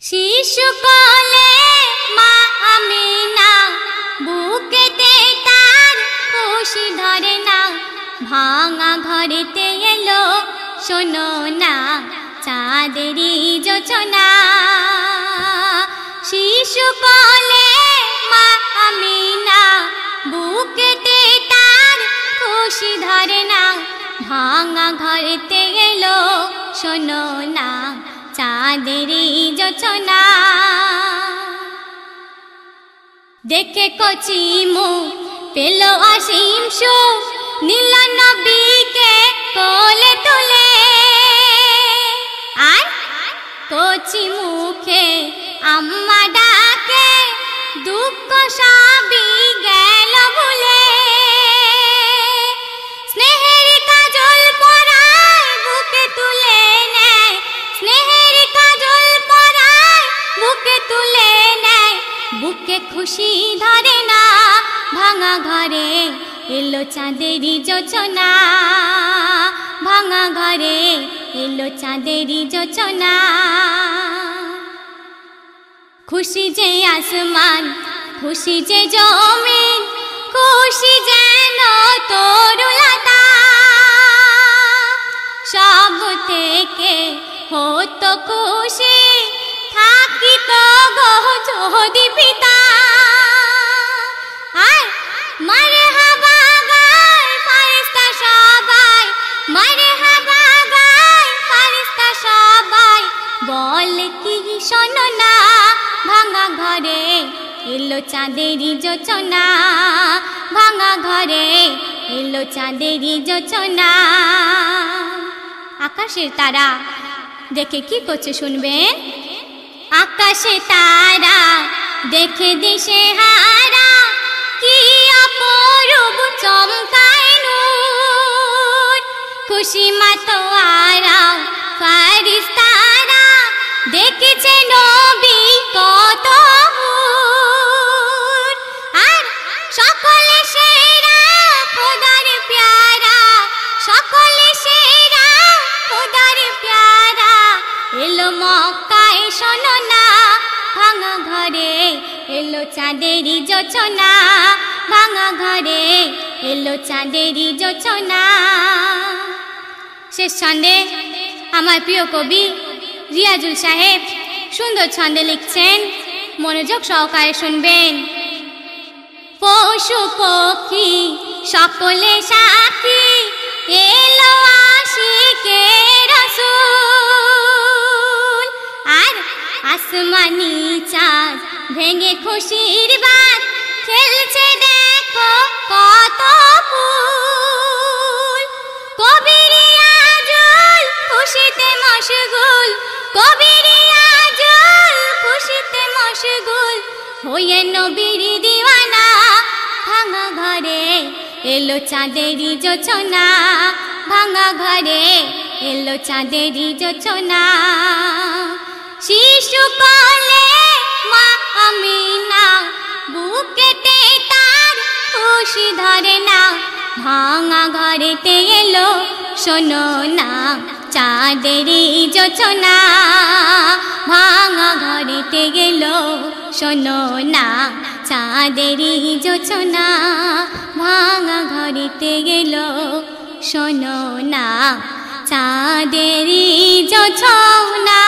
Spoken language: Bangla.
শিশুকালে মা আমিনা বুকেতে তার খুশি ধরে না, ভাঙা ঘরেতে এলো শোনো না চাঁদেরই যোচনা। শিশুকালে মা আমিনা বুকেতে তার খুশি ধরে না, ভাঙা ঘরেতে এলো শোনো না চাঁদেরই যোচনা। দেখে কচি মুখ পেল অসীম সুখ, নীল নবীকে কোলে তুলে। আর কচি মুখে আম্মা ডাকে, দুঃখ সবই গেল ভুলে। স্নেহের কাজল পরায় বুকে তুলে নেয়, স্নেহের কাজল পরায় বুকে তুলে নেয়, বুকে খুশি ধরে না, ভাঙা ঘরে এলো চাঁদেরই যোচনা। ভাঙা ঘরে এলো চাঁদেরই যোচনা। খুশি যে আসমান, খুশি যে জমিন, খুশি যেন তরুলতা। সব থেকে হতো খুশি থাকিত গো যদি পিতা। আর মারহাবা গায় ফারিস্তা সবাই, মারহাবা গায় ফারিস্তা সবাই, বল কি শোনো না ভাঙা ঘরে এলো চাঁদেরই যোচনা। ভাঙা ঘরে এলো চাঁদেরই যোচনা। আকাশের তারা দেখে কি করছে শুনবেন। আকাশে তারা দেখে দিশে হারা, কি অপরূপ চমকায় নূর। খুশি মাতোয়ারা ফারিস্তারা দেখেছে নবী কত ভোর। আর সকলে সেরা খোদার প্যারা, সকলে সেরা খোদার প্যারা, এলো মক্কায় শোনো না ভাঙা ঘরে এলো চাঁদেরই যোচনা। ভাঙা ঘরে এলো চাঁদেরই যোচনা। শেষ ছন্দে আমার প্রিয় কবি রিয়াজুল সাহেব সুন্দর ছন্দে লিখছেন, মনোযোগ সহকারে শুনবেন। পশু পক্ষী সকলে সাথী, এলো আশিকে রাসূল। আর আসমানি চাঁদ ভেঙে খুশির বাত, খেলছে দেখো কত ফুল। কবি রিয়াজুল খুশিতে মশগুল, কবি রিয়াজুল খুশিতে মশগুল, হয়ে নবীর দিওয়ানা। ভাঙা ঘরে এলো চাঁদেরই যোচনা। ভাঙা ঘরে এলো চাঁদেরই যোচনা। শিশুকালে মা আমিনা বুকেতে তার খুশি ধরে না, ভাঙা ঘরেতে এলো শোনো না চাঁদেরই যোচনা। ভাঙা ঘরেতে এলো শোনো না চাঁদেরই যোচনা। ভাঙা ঘরেতে এলো শোনো না চাঁদেরই যোচনা।